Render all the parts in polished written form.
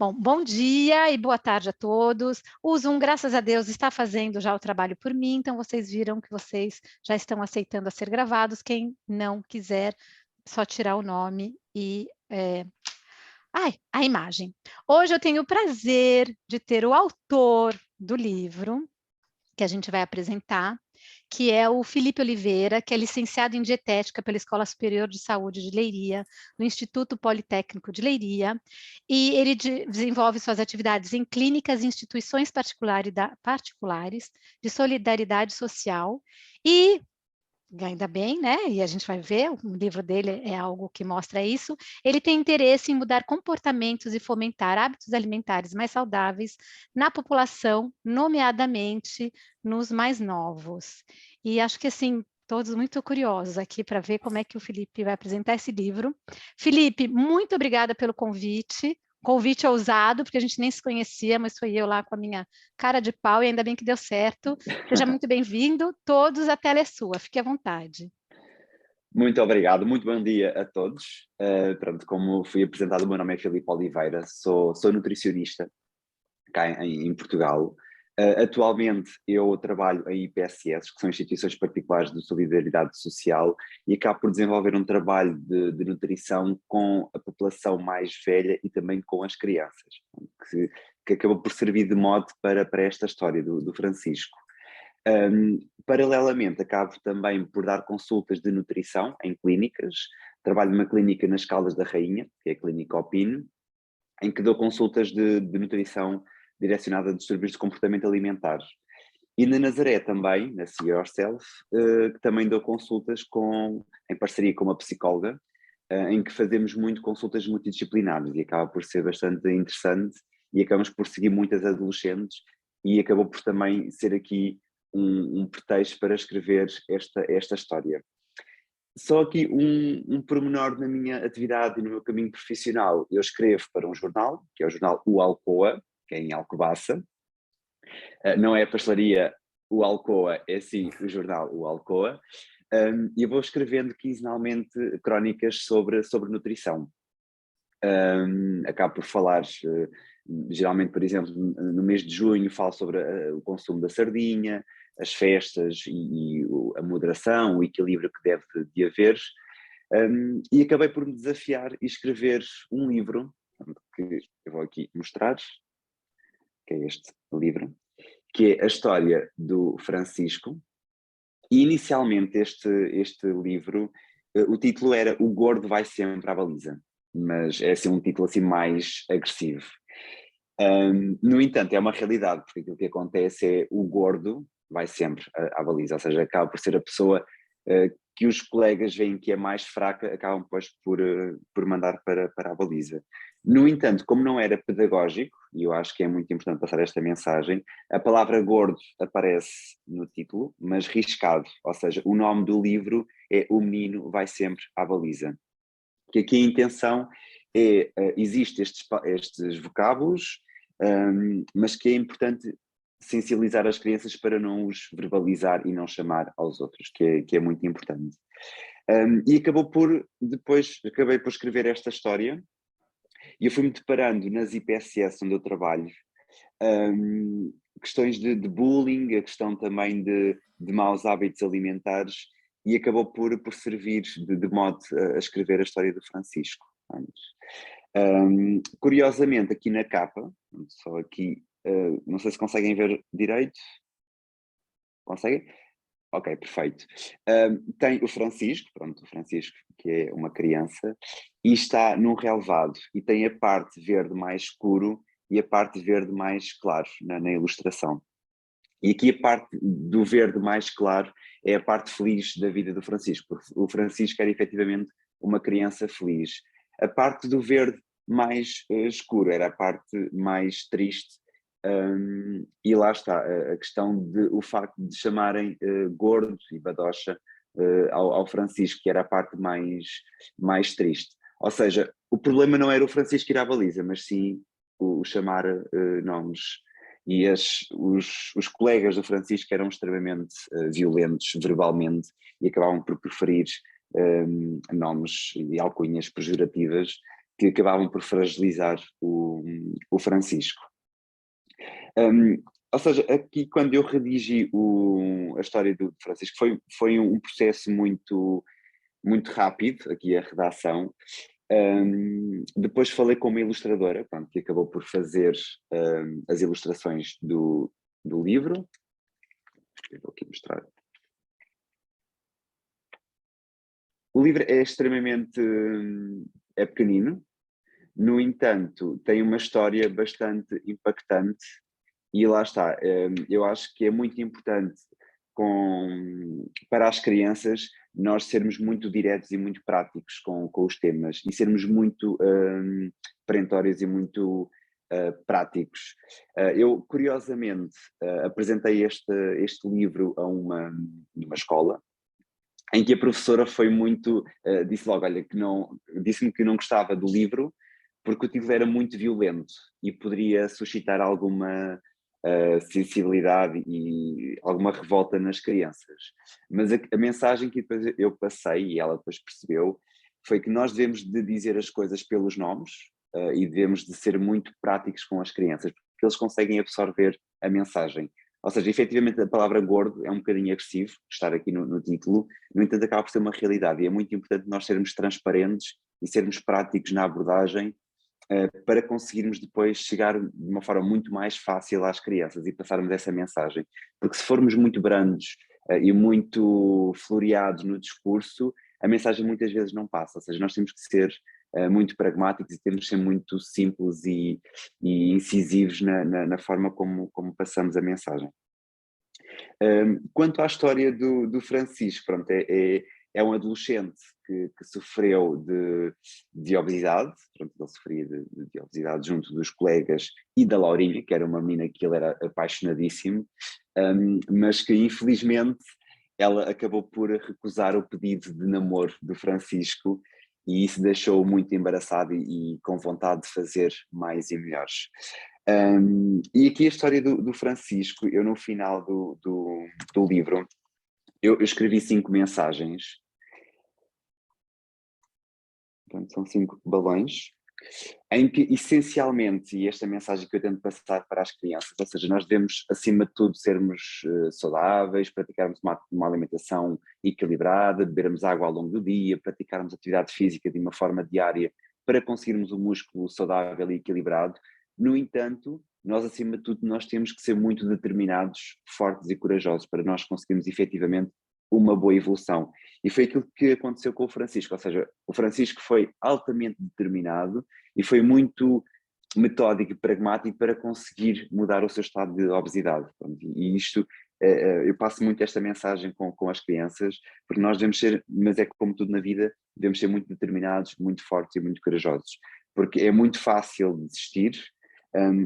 Bom, bom dia e boa tarde a todos. O Zoom, graças a Deus, está fazendo já o trabalho por mim, então vocês viram que vocês já estão aceitando a ser gravados. Quem não quiser, só tirar o nome e a imagem. Hoje eu tenho o prazer de ter o autor do livro que a gente vai apresentar, que é o Felipe Oliveira, que é licenciado em dietética pela Escola Superior de Saúde de Leiria, no Instituto Politécnico de Leiria, e ele desenvolve suas atividades em clínicas e instituições particulares de solidariedade social e ainda bem, né? E a gente vai ver, o livro dele é algo que mostra isso. Ele tem interesse em mudar comportamentos e fomentar hábitos alimentares mais saudáveis na população, nomeadamente nos mais novos. E acho que assim, todos muito curiosos aqui para ver como é que o Felipe vai apresentar esse livro. Felipe, muito obrigada pelo convite. Convite ousado, porque a gente nem se conhecia, mas foi eu lá com a minha cara de pau e ainda bem que deu certo. Seja muito bem-vindo, todos, a tela é sua, fique à vontade. Muito obrigado, muito bom dia a todos. Pronto, como fui apresentado, o meu nome é Filipe Oliveira, sou nutricionista cá em Portugal. Atualmente eu trabalho em IPSS, que são instituições particulares de solidariedade social, e acabo por desenvolver um trabalho de nutrição com a população mais velha e também com as crianças, que acabou por servir de mote para esta história do Francisco. Paralelamente, acabo também por dar consultas de nutrição em clínicas. Trabalho numa clínica nas Caldas da Rainha, que é a Clínica Opino, em que dou consultas de nutrição direcionada a distúrbios de comportamento alimentar. E na Nazaré também, na See Yourself, que também dou consultas em parceria com uma psicóloga, em que fazemos muito consultas multidisciplinares, e acaba por ser bastante interessante, e acabamos por seguir muitas adolescentes, e acabou por também ser aqui um pretexto para escrever esta história. Só aqui um pormenor na minha atividade e no meu caminho profissional. Eu escrevo para um jornal, que é o jornal O Alcoa, que é em Alcobaça. Não é a pastelaria O Alcoa, é sim o jornal O Alcoa. E eu vou escrevendo quinzenalmente crónicas sobre nutrição. Acabo por falar, geralmente, por exemplo, no mês de junho, falo sobre o consumo da sardinha, as festas e a moderação, o equilíbrio que deve de haver. E acabei por me desafiar e escrever um livro, que eu vou aqui mostrar, que é este livro, que é a história do Francisco. E inicialmente este livro, o título era O Gordo Vai Sempre à Baliza, mas é assim um título assim mais agressivo. No entanto, é uma realidade, porque aquilo que acontece é o gordo vai sempre à baliza, ou seja, acaba por ser a pessoa que os colegas veem que é mais fraca, acabam depois por mandar para a baliza. No entanto, como não era pedagógico, e eu acho que é muito importante passar esta mensagem, a palavra gordo aparece no título, mas riscado, ou seja, o nome do livro é O Menino Vai Sempre à Baliza. Que aqui a intenção é, existem estes vocábulos, mas que é importante sensibilizar as crianças para não os verbalizar e não chamar aos outros, que é muito importante. E acabei por escrever esta história, e eu fui-me deparando nas IPSS onde eu trabalho, questões de bullying, a questão também de maus hábitos alimentares, e acabou por servir de modo a escrever a história do Francisco. Curiosamente, aqui na capa, só aqui, não sei se conseguem ver direito. Conseguem? Ok, perfeito. Tem o Francisco, pronto, o Francisco, que é uma criança, e está num relevado, e tem a parte verde mais escuro e a parte verde mais claro na ilustração. E aqui a parte do verde mais claro é a parte feliz da vida do Francisco, porque o Francisco era efetivamente uma criança feliz. A parte do verde mais escuro era a parte mais triste, e lá está a questão o facto de chamarem gordo e badocha ao Francisco, que era a parte mais triste. Ou seja, o problema não era o Francisco ir à baliza, mas sim o chamar nomes. E os colegas do Francisco eram extremamente violentos verbalmente e acabavam por preferir nomes e alcunhas pejorativas que acabavam por fragilizar o Francisco. Ou seja, aqui quando eu redigi a história do Francisco, foi um processo muito, muito rápido, aqui a redação. Depois falei com uma ilustradora, pronto, que acabou por fazer as ilustrações do livro. Eu vou aqui mostrar. O livro é extremamente é pequenino, no entanto, tem uma história bastante impactante e lá está. Eu acho que é muito importante para as crianças nós sermos muito diretos e muito práticos com os temas e sermos muito perentórios e muito práticos. Eu, curiosamente, apresentei este livro a numa escola, em que a professora foi muito, disse logo, olha, disse-me que não gostava do livro porque o título era muito violento e poderia suscitar alguma sensibilidade e alguma revolta nas crianças. Mas a mensagem que depois eu passei, e ela depois percebeu, foi que nós devemos de dizer as coisas pelos nomes e devemos de ser muito práticos com as crianças, porque eles conseguem absorver a mensagem. Ou seja, efetivamente a palavra gordo é um bocadinho agressivo, estar aqui no título, no entanto acaba por ser uma realidade e é muito importante nós sermos transparentes e sermos práticos na abordagem para conseguirmos depois chegar de uma forma muito mais fácil às crianças e passarmos essa mensagem. Porque se formos muito brandos e muito floreados no discurso, a mensagem muitas vezes não passa, ou seja, nós temos que ser muito pragmáticos e temos que ser muito simples e incisivos na forma como passamos a mensagem. Quanto à história do Francisco, pronto, é um adolescente que sofreu de obesidade, pronto, ele sofria de obesidade junto dos colegas e da Laurinha, que era uma menina que ele era apaixonadíssimo, mas que infelizmente ela acabou por recusar o pedido de namoro do Francisco e isso deixou-o muito embaraçado e com vontade de fazer mais e melhores. E aqui a história do Francisco, eu no final do livro, eu escrevi 5 mensagens, portanto, são 5 balões, em que essencialmente, e esta mensagem que eu tento passar para as crianças, ou seja, nós devemos acima de tudo sermos saudáveis, praticarmos uma alimentação equilibrada, bebermos água ao longo do dia, praticarmos atividade física de uma forma diária para conseguirmos um músculo saudável e equilibrado. No entanto, nós acima de tudo nós temos que ser muito determinados, fortes e corajosos para nós conseguirmos efetivamente uma boa evolução. E foi aquilo que aconteceu com o Francisco, ou seja, o Francisco foi altamente determinado e foi muito metódico e pragmático para conseguir mudar o seu estado de obesidade. E isto, eu passo muito esta mensagem com as crianças, porque nós devemos ser, mas é como tudo na vida, devemos ser muito determinados, muito fortes e muito corajosos, porque é muito fácil desistir,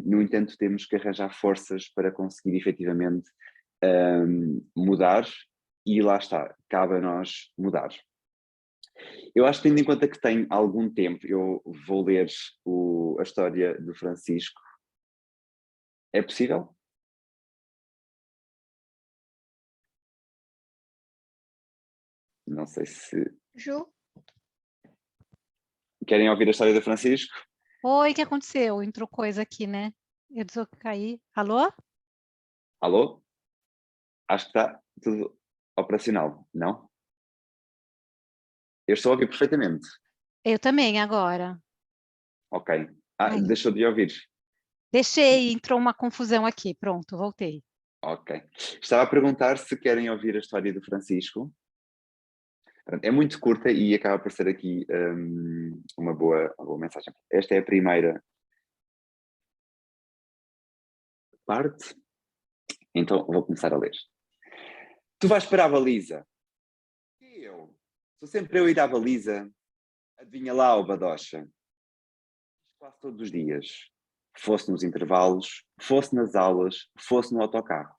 no entanto temos que arranjar forças para conseguir efetivamente mudar. E lá está, cabe a nós mudar. Eu acho que tendo em conta que tenho algum tempo, eu vou ler a história do Francisco. É possível? Não sei se... Ju? Querem ouvir a história do Francisco? Oi, o que aconteceu? Entrou coisa aqui, né? Eu caí. Alô? Alô? Acho que está tudo operacional, não? Eu estou a ouvir perfeitamente. Eu também, agora. Ok. Ai, Deixou de ouvir. deixei, entrou uma confusão aqui. Pronto, voltei. Ok. Estava a perguntar se querem ouvir a história do Francisco. É muito curta e acaba por ser aqui uma boa mensagem. Esta é a primeira parte, então vou começar a ler. Tu vais para a baliza. E eu? Sou sempre eu ir à baliza. Adivinha lá, o Badocha. Quase todos os dias. Fosse nos intervalos, fosse nas aulas, fosse no autocarro.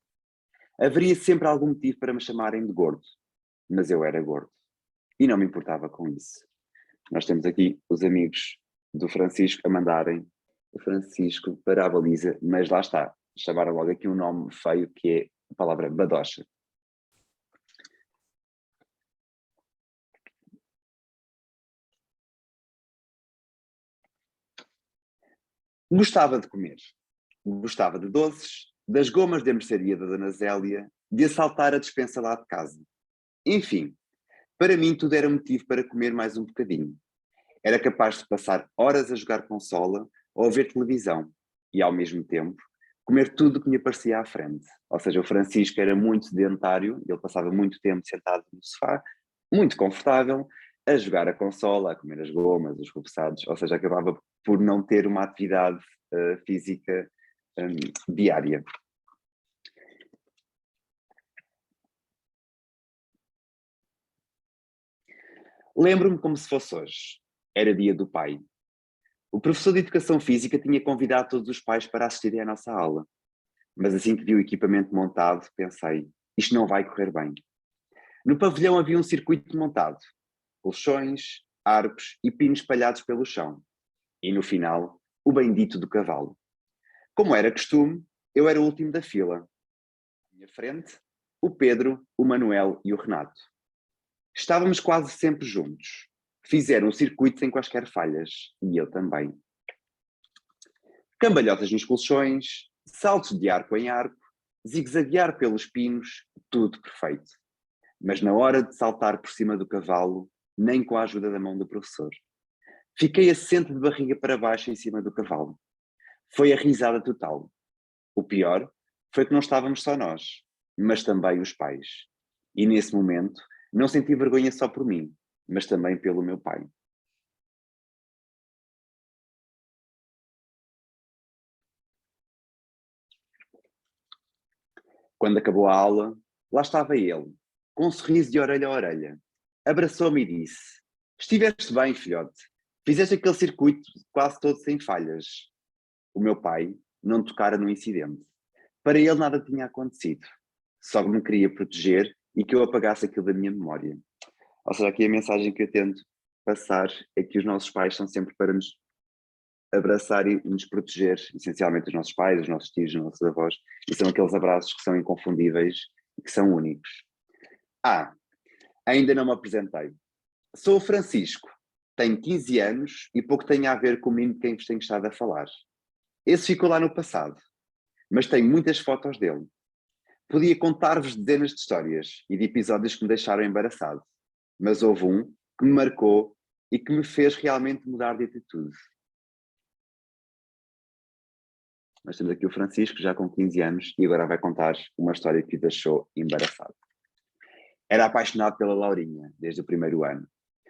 Haveria sempre algum motivo para me chamarem de gordo. Mas eu era gordo. E não me importava com isso. Nós temos aqui os amigos do Francisco a mandarem o Francisco para a baliza, mas lá está, chamaram logo aqui um nome feio que é a palavra badocha. Gostava de comer. Gostava de doces, das gomas de mercearia da Dona Zélia, de assaltar a despensa lá de casa. Enfim, para mim tudo era motivo para comer mais um bocadinho. Era capaz de passar horas a jogar consola ou a ver televisão e, ao mesmo tempo, comer tudo o que me aparecia à frente. Ou seja, o Francisco era muito sedentário, ele passava muito tempo sentado no sofá, muito confortável, a jogar a consola, a comer as gomas, os repousados, ou seja, acabava por não ter uma atividade física diária. Lembro-me como se fosse hoje. Era dia do pai. O professor de Educação Física tinha convidado todos os pais para assistirem à nossa aula. Mas assim que vi o equipamento montado, pensei, isto não vai correr bem. No pavilhão havia um circuito montado, colchões, arcos e pinos espalhados pelo chão. E no final, o bendito do cavalo. Como era costume, eu era o último da fila. À minha frente, o Pedro, o Manuel e o Renato. Estávamos quase sempre juntos. Fizeram o circuito sem quaisquer falhas, e eu também. Cambalhotas nos colchões, saltos de arco em arco, zigue-zaguear pelos pinos, tudo perfeito. Mas na hora de saltar por cima do cavalo, nem com a ajuda da mão do professor. Fiquei assente de barriga para baixo em cima do cavalo. Foi a risada total. O pior foi que não estávamos só nós, mas também os pais. E nesse momento, não senti vergonha só por mim, mas também pelo meu pai. Quando acabou a aula, lá estava ele, com um sorriso de orelha a orelha. Abraçou-me e disse: estiveste bem, filhote. Fizeste aquele circuito quase todo sem falhas. O meu pai não tocara no incidente. Para ele nada tinha acontecido. Só me queria proteger e que eu apagasse aquilo da minha memória. Ou seja, aqui a mensagem que eu tento passar é que os nossos pais são sempre para nos abraçar e nos proteger, essencialmente os nossos pais, os nossos tios, os nossos avós, e são aqueles abraços que são inconfundíveis e que são únicos. Ainda não me apresentei. Sou o Francisco, tenho 15 anos e pouco tem a ver com o menino de quem vos tenho estado a falar. Esse ficou lá no passado, mas tenho muitas fotos dele. Podia contar-vos dezenas de histórias e de episódios que me deixaram embaraçado, mas houve um que me marcou e que me fez realmente mudar de atitude. Nós temos aqui o Francisco, já com 15 anos, e agora vai contar uma história que o deixou embaraçado. Era apaixonado pela Laurinha, desde o primeiro ano,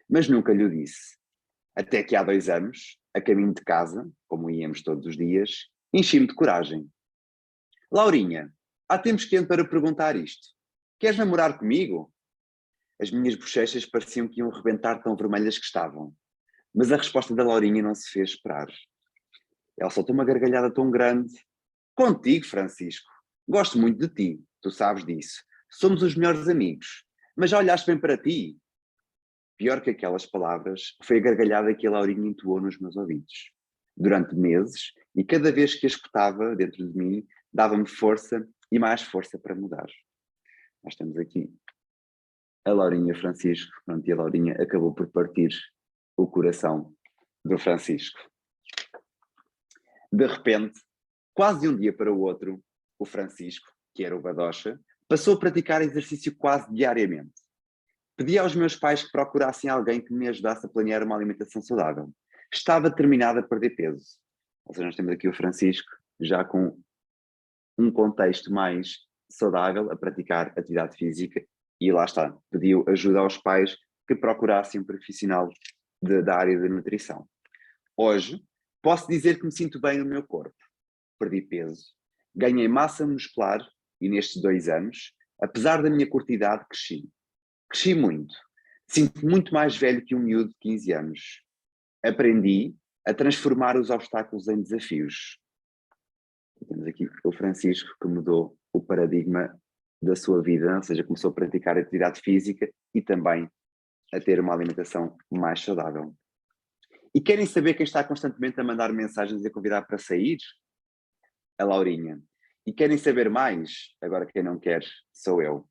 mas nunca lhe o disse. Até que há 2 anos, a caminho de casa, como íamos todos os dias, enchi-me de coragem. Laurinha, há tempos que ando para perguntar isto. Queres namorar comigo? As minhas bochechas pareciam que iam rebentar tão vermelhas que estavam. Mas a resposta da Laurinha não se fez esperar. Ela soltou uma gargalhada tão grande. Contigo, Francisco. Gosto muito de ti, tu sabes disso. Somos os melhores amigos. Mas já olhaste bem para ti? Pior que aquelas palavras foi a gargalhada que a Laurinha entoou nos meus ouvidos. Durante meses, e cada vez que a escutava dentro de mim, dava-me força e mais força para mudar. Nós temos aqui a Laurinha e o Francisco, pronto, e a Laurinha acabou por partir o coração do Francisco. De repente, quase de um dia para o outro, o Francisco, que era o Badocha, passou a praticar exercício quase diariamente. Pedi aos meus pais que procurassem alguém que me ajudasse a planear uma alimentação saudável. Estava determinado a perder peso. Ou seja, nós temos aqui o Francisco, já com um contexto mais saudável, a praticar atividade física, e lá está, pediu ajuda aos pais que procurassem um profissional da área da nutrição. Hoje, posso dizer que me sinto bem no meu corpo. Perdi peso, ganhei massa muscular e nestes 2 anos, apesar da minha curta idade, cresci. Cresci muito. Sinto-me muito mais velho que um miúdo de 15 anos. Aprendi a transformar os obstáculos em desafios. Temos aqui o Francisco, que mudou o paradigma da sua vida, ou seja, começou a praticar atividade física e também a ter uma alimentação mais saudável. E querem saber quem está constantemente a mandar mensagens e a convidar para sair? A Laurinha. E querem saber mais? Agora quem não quer sou eu.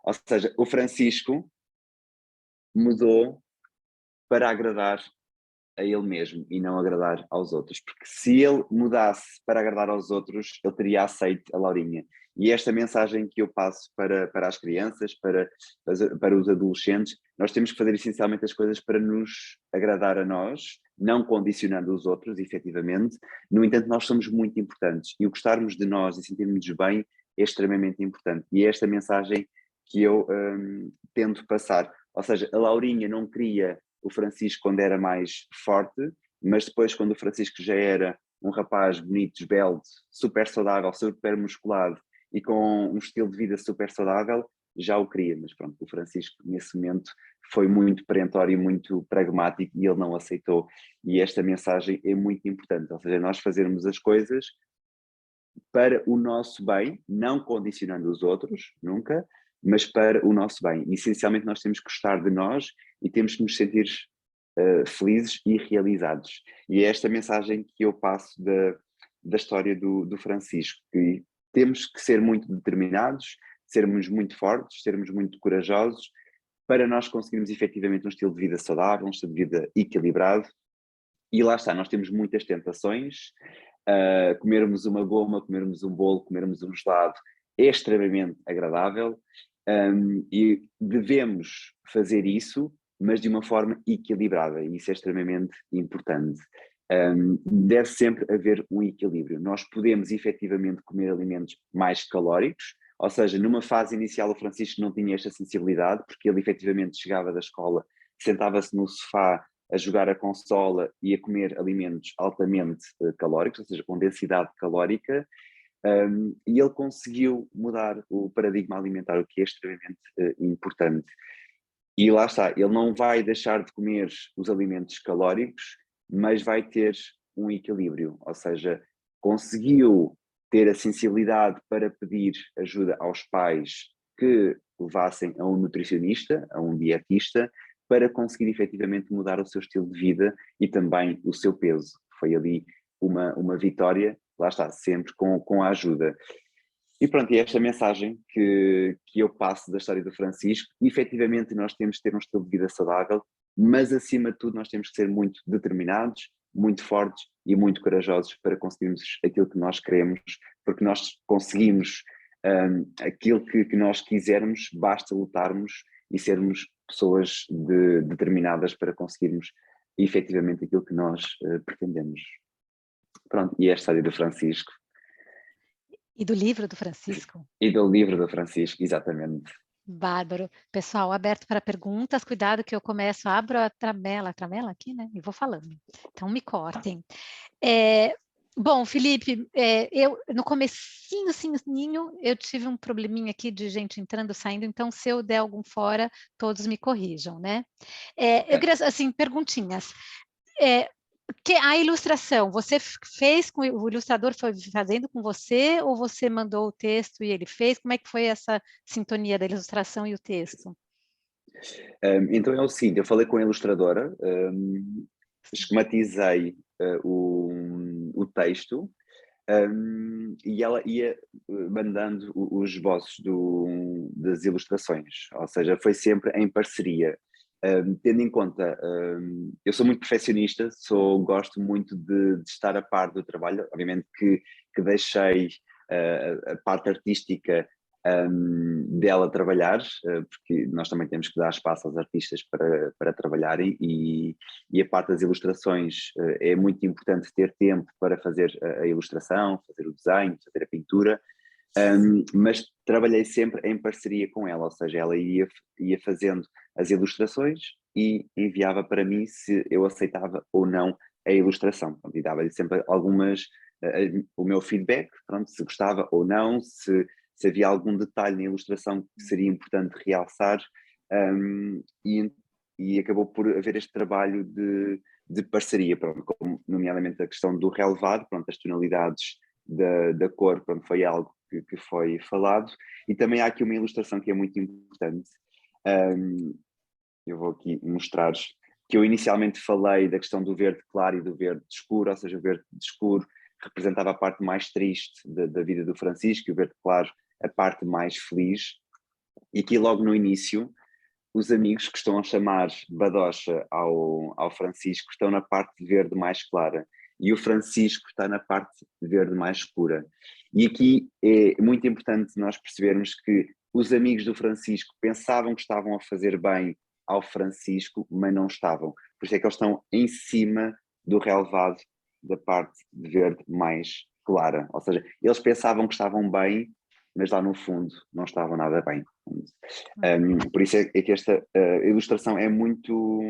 Ou seja, o Francisco mudou para agradar a ele mesmo e não agradar aos outros, porque se ele mudasse para agradar aos outros, ele teria aceito a Laurinha. E esta mensagem que eu passo para as crianças, para os adolescentes, nós temos que fazer essencialmente as coisas para nos agradar a nós, não condicionando os outros, efetivamente. No entanto, nós somos muito importantes e o gostarmos de nós e sentirmos bem é extremamente importante. E é esta mensagem que eu tento passar. Ou seja, a Laurinha não queria o Francisco quando era mais forte, mas depois quando o Francisco já era um rapaz bonito, esbelto, super saudável, super musculado e com um estilo de vida super saudável, já o queria. Mas pronto, o Francisco nesse momento foi muito perentório e muito pragmático e ele não aceitou. E esta mensagem é muito importante, ou seja, nós fazermos as coisas para o nosso bem, não condicionando os outros, nunca, mas para o nosso bem. E, essencialmente nós temos que gostar de nós e temos que nos sentir felizes e realizados. E é esta mensagem que eu passo da história do Francisco, que temos que ser muito determinados, sermos muito fortes, sermos muito corajosos, para nós conseguirmos efetivamente um estilo de vida saudável, um estilo de vida equilibrado. E lá está, nós temos muitas tentações, comermos uma goma, comermos um bolo, comermos um gelado é extremamente agradável, e devemos fazer isso, mas de uma forma equilibrada, e isso é extremamente importante. Deve sempre haver um equilíbrio. Nós podemos efetivamente comer alimentos mais calóricos, ou seja, numa fase inicial o Francisco não tinha esta sensibilidade, porque ele efetivamente chegava da escola, sentava-se no sofá a jogar a consola e a comer alimentos altamente calóricos, ou seja, com densidade calórica, e ele conseguiu mudar o paradigma alimentar, o que é extremamente importante. E lá está, ele não vai deixar de comer os alimentos calóricos, mas vai ter um equilíbrio, ou seja, conseguiu ter a sensibilidade para pedir ajuda aos pais que levassem a um nutricionista, a um dietista, para conseguir efetivamente mudar o seu estilo de vida e também o seu peso. Foi ali uma vitória, lá está, sempre com a ajuda. E pronto, e esta mensagem que eu passo da história do Francisco, efetivamente nós temos que ter um estilo de vida saudável, mas acima de tudo nós temos que ser muito determinados, muito fortes e muito corajosos para conseguirmos aquilo que nós queremos, porque nós conseguimos aquilo que nós quisermos, basta lutarmos e sermos pessoas determinadas para conseguirmos efetivamente aquilo que nós pretendemos. Pronto, e é a história do Francisco. E do livro do Francisco? E do livro do Francisco, exatamente. Bárbaro. Pessoal, aberto para perguntas, cuidado que eu começo, abro a tramela aqui, né? E vou falando. Então me cortem. Bom, Felipe, eu no comecinho, eu tive um probleminha aqui de gente entrando, saindo, então se eu der algum fora, todos me corrijam, né? Eu queria, assim, perguntinhas. Que a ilustração, você fez com o ilustrador, foi fazendo com você, ou você mandou o texto e ele fez? Como é que foi essa sintonia da ilustração e o texto? Então é o seguinte, eu falei com a ilustradora, esquematizei o texto, e ela ia mandando os esboços das ilustrações, ou seja, foi sempre em parceria. Tendo em conta, eu sou muito perfeccionista, gosto muito de estar a par do trabalho, obviamente que deixei a parte artística dela trabalhar, porque nós também temos que dar espaço aos artistas para trabalharem e a parte das ilustrações é muito importante ter tempo para fazer a ilustração, fazer o desenho, fazer a pintura, mas trabalhei sempre em parceria com ela, ou seja, ela ia fazendo as ilustrações e enviava para mim se eu aceitava ou não a ilustração, e dava-lhe sempre o meu feedback, pronto, se gostava ou não, se havia algum detalhe na ilustração que seria importante realçar, e acabou por haver este trabalho de parceria, pronto, como nomeadamente a questão do relevado, pronto, as tonalidades da cor, pronto, foi algo que foi falado, e também há aqui uma ilustração que é muito importante. Eu vou aqui mostrar que eu inicialmente falei da questão do verde claro e do verde escuro, ou seja, o verde escuro representava a parte mais triste da vida do Francisco e o verde claro a parte mais feliz, e aqui logo no início os amigos que estão a chamar Badocha ao Francisco estão na parte de verde mais clara e o Francisco está na parte de verde mais escura. E aqui é muito importante nós percebermos que os amigos do Francisco pensavam que estavam a fazer bem ao Francisco, mas não estavam. Por isso é que eles estão em cima do relevado da parte de verde mais clara. Ou seja, eles pensavam que estavam bem, mas lá no fundo não estavam nada bem. Por isso é que esta ilustração é muito...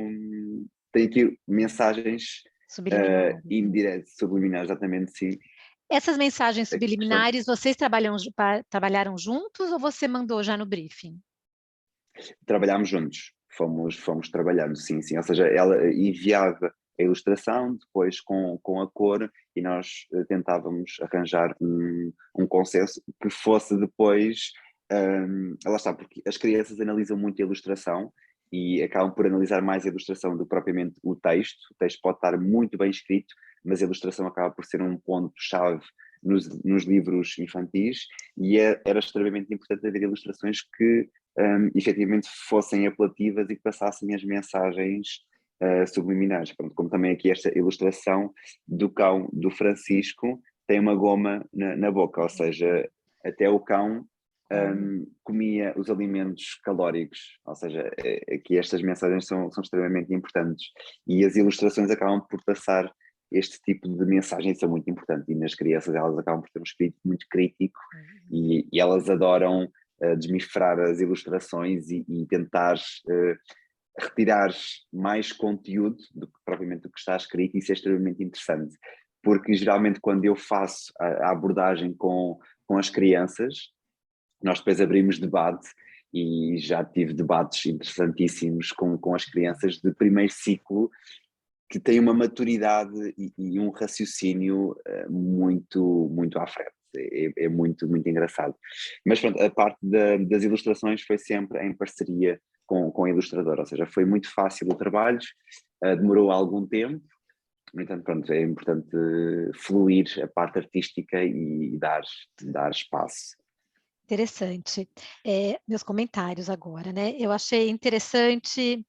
tem aqui mensagens Subliminares. indiretas, subliminares, exatamente, sim. Essas mensagens subliminares, vocês trabalharam juntos ou você mandou já no briefing? Trabalhámos juntos, fomos trabalhando, sim, sim. Ou seja, ela enviava a ilustração, depois com a cor, e nós tentávamos arranjar um consenso que fosse depois, lá está, porque as crianças analisam muito a ilustração e acabam por analisar mais a ilustração do que propriamente o texto. O texto pode estar muito bem escrito, mas a ilustração acaba por ser um ponto-chave nos livros infantis, e era extremamente importante haver ilustrações que efetivamente fossem apelativas e que passassem as mensagens subliminares. Pronto, como também aqui esta ilustração do cão do Francisco tem uma goma na boca, ou seja, até o cão comia os alimentos calóricos, ou seja, aqui estas mensagens são extremamente importantes e as ilustrações acabam por passar este tipo de mensagens, são muito importantes, e nas crianças elas acabam por ter um espírito muito crítico e elas adoram desmifrar as ilustrações e tentar retirar mais conteúdo do que propriamente do que está escrito, e isso é extremamente interessante, porque geralmente quando eu faço a abordagem com as crianças, nós depois abrimos debate, e já tive debates interessantíssimos com as crianças de primeiro ciclo, que têm uma maturidade e um raciocínio muito, muito à frente. É muito, muito engraçado. Mas pronto, a parte das ilustrações foi sempre em parceria com a ilustradora, ou seja, foi muito fácil o trabalho, demorou algum tempo, no entanto, pronto, é importante fluir a parte artística e dar espaço. Interessante. Meus comentários agora, né? Eu achei interessante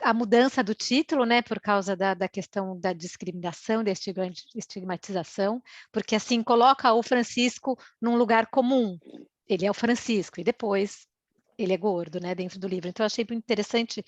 a mudança do título, né? Por causa da questão da discriminação, da estigmatização, porque assim coloca o Francisco num lugar comum. Ele é o Francisco, e depois ele é gordo, né? Dentro do livro. Então, eu achei muito interessante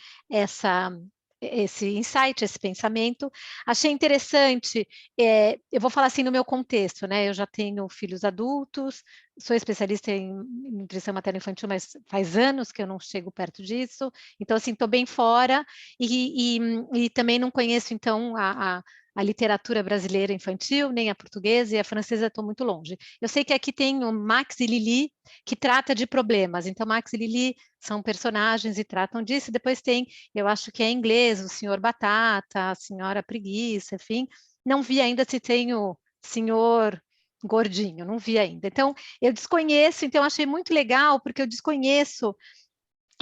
esse insight, esse pensamento. Achei interessante, eu vou falar assim no meu contexto, né? Eu já tenho filhos adultos, sou especialista em nutrição materno-infantil, mas faz anos que eu não chego perto disso, então assim, estou bem fora, e também não conheço então a literatura brasileira infantil, nem a portuguesa, e a francesa estou muito longe. Eu sei que aqui tem o Max e Lili, que trata de problemas, então Max e Lili são personagens e tratam disso, depois tem, eu acho que é em inglês, o Senhor Batata, a Senhora Preguiça, enfim, não vi ainda se tem o Senhor Gordinho, não vi ainda. Então, eu desconheço, então achei muito legal, porque eu desconheço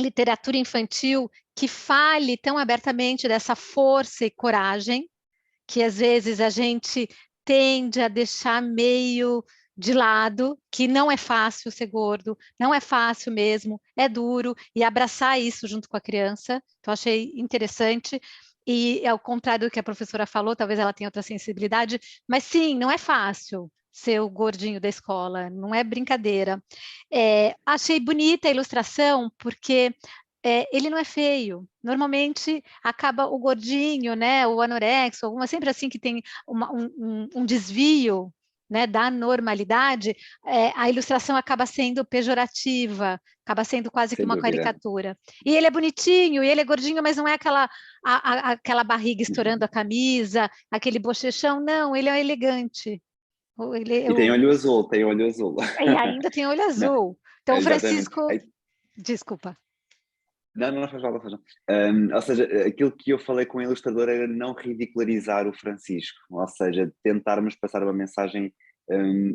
literatura infantil que fale tão abertamente dessa força e coragem, que às vezes a gente tende a deixar meio de lado, que não é fácil ser gordo, não é fácil mesmo, é duro, e abraçar isso junto com a criança. Então, achei interessante. E ao contrário do que a professora falou, talvez ela tenha outra sensibilidade, mas sim, não é fácil ser o gordinho da escola, não é brincadeira. Achei bonita a ilustração, porque ele não é feio. Normalmente acaba o gordinho, né, o anorexo, alguma sempre assim que tem um desvio, né, da normalidade, a ilustração acaba sendo pejorativa, acaba sendo quase que Sem uma dúvida. caricatura. E ele é bonitinho, e ele é gordinho, mas não é aquela barriga estourando a camisa, aquele bochechão, não, ele é elegante. E tem olho azul, tem olho azul. E ainda tem olho Não, azul. Então, exatamente. Francisco, desculpa. Não, não faz mal, não faz mal. Ou seja, aquilo que eu falei com o ilustrador era não ridicularizar o Francisco, ou seja, tentarmos passar uma mensagem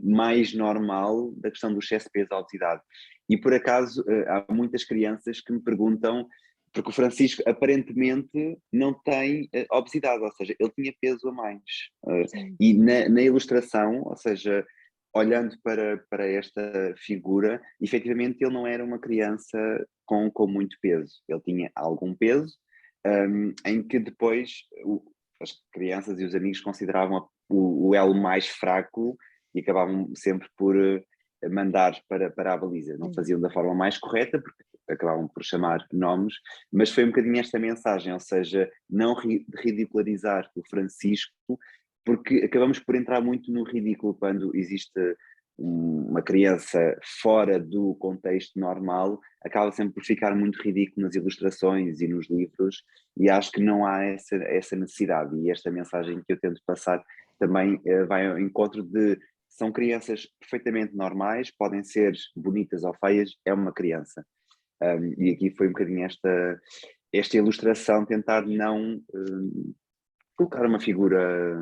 mais normal da questão do excesso de peso e obesidade. E por acaso há muitas crianças que me perguntam, porque o Francisco aparentemente não tem obesidade, ou seja, ele tinha peso a mais. E na ilustração, ou seja, olhando para esta figura, efetivamente ele não era uma criança com muito peso. Ele tinha algum peso, em que depois as crianças e os amigos consideravam o elo mais fraco e acabavam sempre por mandar para a baliza. Não faziam da forma mais correta, porque acabavam por chamar nomes, mas foi um bocadinho esta mensagem, ou seja, não ridicularizar o Francisco, porque acabamos por entrar muito no ridículo quando existe uma criança fora do contexto normal, acaba sempre por ficar muito ridículo nas ilustrações e nos livros, e acho que não há essa necessidade, e esta mensagem que eu tento passar também vai ao encontro de são crianças perfeitamente normais, podem ser bonitas ou feias, é uma criança. E aqui foi um bocadinho esta ilustração, tentar não colocar uma figura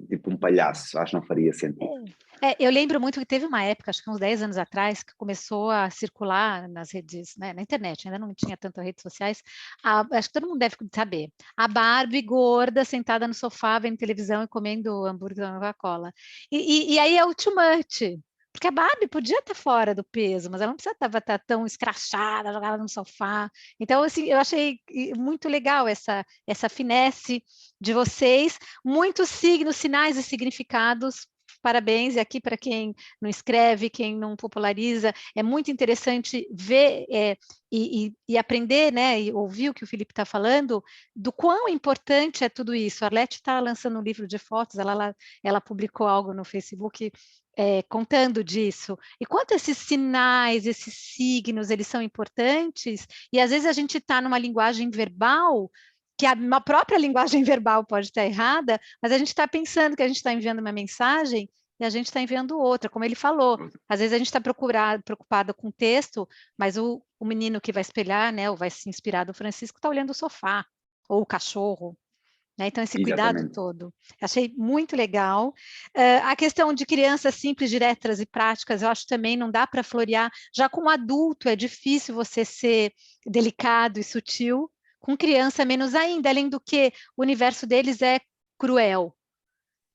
tipo um palhaço, acho que não faria sentido. Eu lembro muito que teve uma época, acho que uns 10 anos atrás, que começou a circular nas redes, né, na internet, ainda não tinha tanto redes sociais, acho que todo mundo deve saber, a Barbie gorda, sentada no sofá, vendo televisão e comendo hambúrguer da Coca-Cola. E aí é o too much, porque a Barbie podia estar fora do peso, mas ela não precisava estar tão escrachada, jogada no sofá. Então, assim, eu achei muito legal essa finesse de vocês, muitos signos, sinais e significados. Parabéns, e aqui para quem não escreve, quem não populariza, é muito interessante ver e aprender, né, e ouvir o que o Felipe está falando, do quão importante é tudo isso. A Arlete está lançando um livro de fotos, ela publicou algo no Facebook contando disso. E quanto esses sinais, esses signos, eles são importantes, e às vezes a gente está numa linguagem verbal que a própria linguagem verbal pode estar errada, mas a gente está pensando que a gente está enviando uma mensagem e a gente está enviando outra, como ele falou. Às vezes a gente está preocupado com o texto, mas o menino que vai espelhar, né, ou vai se inspirar do Francisco, está olhando o sofá, ou o cachorro. Né? Então, esse cuidado todo. Achei muito legal. A questão de crianças simples, diretas e práticas, eu acho também não dá para florear. Já com adulto é difícil você ser delicado e sutil, com criança menos ainda, além do que o universo deles é cruel.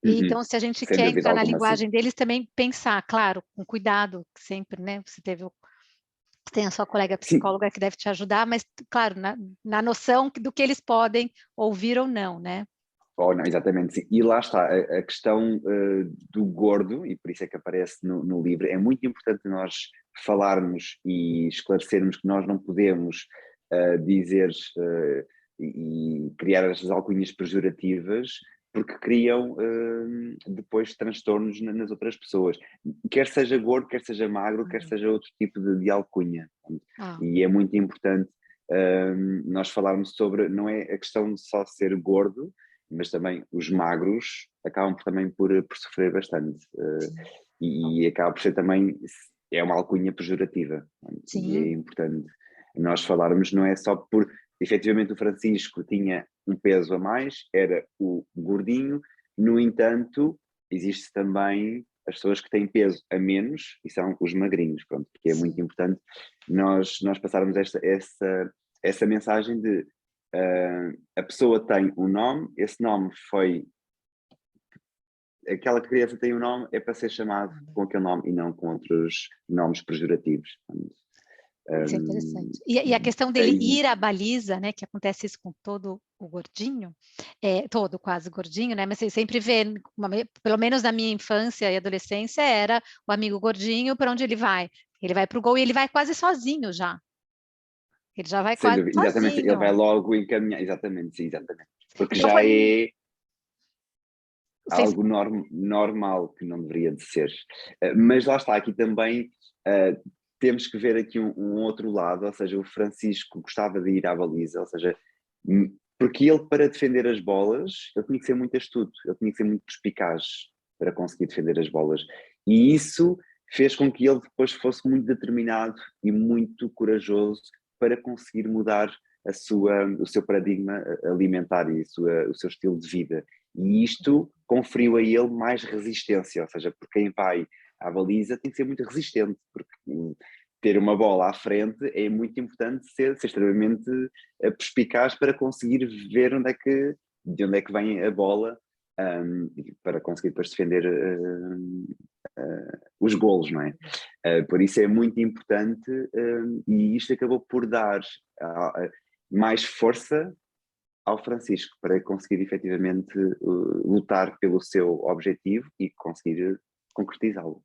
Então, se a gente Sem quer dúvida entrar na alguma, sim. linguagem deles, também pensar, claro, com cuidado, sempre, né? Você tem a sua colega psicóloga que deve te ajudar, mas, claro, na noção do que eles podem ouvir ou não, né? Oh, não, exatamente, sim. E lá está, a questão do gordo, e por isso é que aparece no livro, é muito importante nós falarmos e esclarecermos que nós não podemos dizer e criar estas alcunhas pejorativas, porque criam depois transtornos nas outras pessoas. Quer seja gordo, quer seja magro, quer seja outro tipo de alcunha. E é muito importante nós falarmos sobre, não é a questão de só ser gordo, mas também os magros acabam também por sofrer bastante. E acaba por ser também, é uma alcunha pejorativa. Sim. E é importante nós falarmos, não é só por, efetivamente o Francisco tinha um peso a mais, era o gordinho, no entanto, existe também as pessoas que têm peso a menos e são os magrinhos, pronto, porque é muito importante nós passarmos essa mensagem de a pessoa tem um nome, esse nome foi. Aquela criança tem um nome, é para ser chamado com aquele nome e não com outros nomes pejorativos. Isso é interessante. E a questão dele ir à baliza, né, que acontece isso com todo o gordinho, todo quase gordinho, né, mas você sempre vê, pelo menos na minha infância e adolescência, era o amigo gordinho, para onde ele vai? Ele vai para o gol e ele vai quase sozinho já. Ele já vai Sem quase dúvida, exatamente, ele vai sozinho. logo encaminhar, exatamente, sim, exatamente. Porque Então já é Vocês... algo normal, que não deveria de ser. Mas lá está, aqui também temos que ver aqui um outro lado, ou seja, o Francisco gostava de ir à baliza, ou seja, porque ele para defender as bolas, ele tinha que ser muito astuto, ele tinha que ser muito perspicaz para conseguir defender as bolas. E isso fez com que ele depois fosse muito determinado e muito corajoso para conseguir mudar o seu paradigma alimentar e o seu estilo de vida. E isto conferiu a ele mais resistência, ou seja, por quem vai à baliza tem que ser muito resistente, porque ter uma bola à frente é muito importante ser extremamente perspicaz para conseguir ver de onde é que vem a bola para conseguir depois defender os golos, não é? Por isso é muito importante, e isto acabou por dar mais força ao Francisco para conseguir efetivamente lutar pelo seu objetivo e conseguir concretizá-lo.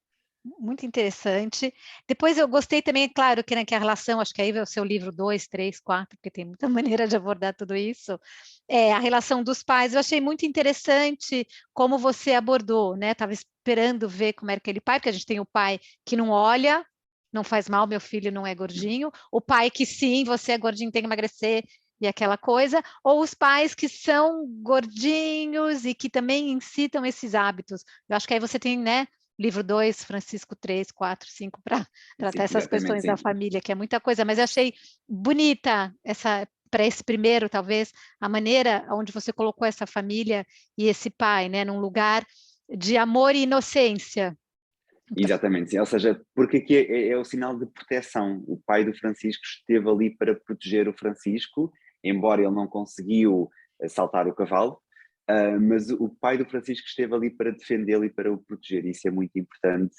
Muito interessante. Depois eu gostei também, é claro, que, né, que a relação, acho que aí é o seu livro 2, 3, 4, porque tem muita maneira de abordar tudo isso, a relação dos pais. Eu achei muito interessante como você abordou, né? Estava esperando ver como era aquele pai, porque a gente tem o pai que não olha, não faz mal, meu filho não é gordinho, o pai que sim, você é gordinho, tem que emagrecer, e aquela coisa, ou os pais que são gordinhos e que também incitam esses hábitos. Eu acho que aí você tem, né? Livro 2, Francisco 3, 4, 5, para tratar Sim, essas exatamente, questões da sim. família, que é muita coisa, mas eu achei bonita para esse primeiro, talvez, a maneira onde você colocou essa família e esse pai, né, num lugar de amor e inocência. Exatamente, sim. Ou seja, porque aqui é o sinal de proteção. O pai do Francisco esteve ali para proteger o Francisco, embora ele não conseguiu saltar o cavalo, mas o pai do Francisco esteve ali para defendê-lo e para o proteger, isso é muito importante.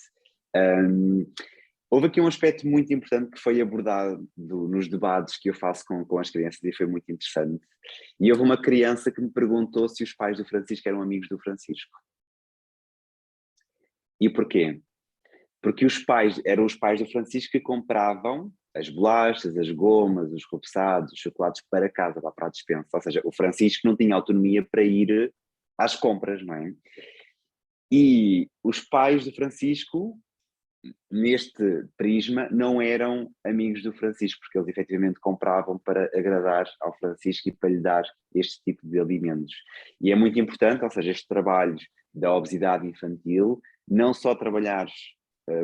Houve aqui um aspecto muito importante que foi abordado nos debates que eu faço com as crianças e foi muito interessante. E houve uma criança que me perguntou se os pais do Francisco eram amigos do Francisco. E porquê? Porque eram os pais do Francisco que compravam as bolachas, as gomas, os repousados, os chocolates para casa, lá para a despensa. Ou seja, o Francisco não tinha autonomia para ir às compras, não é? E os pais do Francisco, neste prisma, não eram amigos do Francisco, porque eles efetivamente compravam para agradar ao Francisco e para lhe dar este tipo de alimentos. E é muito importante, ou seja, este trabalho da obesidade infantil, não só trabalhar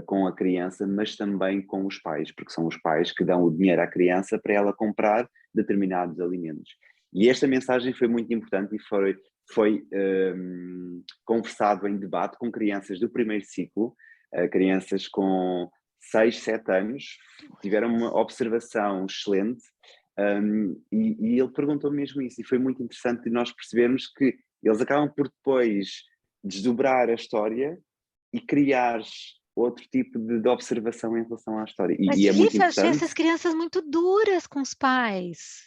com a criança, mas também com os pais, porque são os pais que dão o dinheiro à criança para ela comprar determinados alimentos. E esta mensagem foi muito importante e foi conversado em debate com crianças do primeiro ciclo, crianças com 6, 7 anos, tiveram uma observação excelente, e ele perguntou mesmo isso, e foi muito interessante nós percebermos que eles acabam por depois desdobrar a história e criar outro tipo de observação em relação à história. Mas E é muito isso, achei importante. essas crianças muito duras com os pais.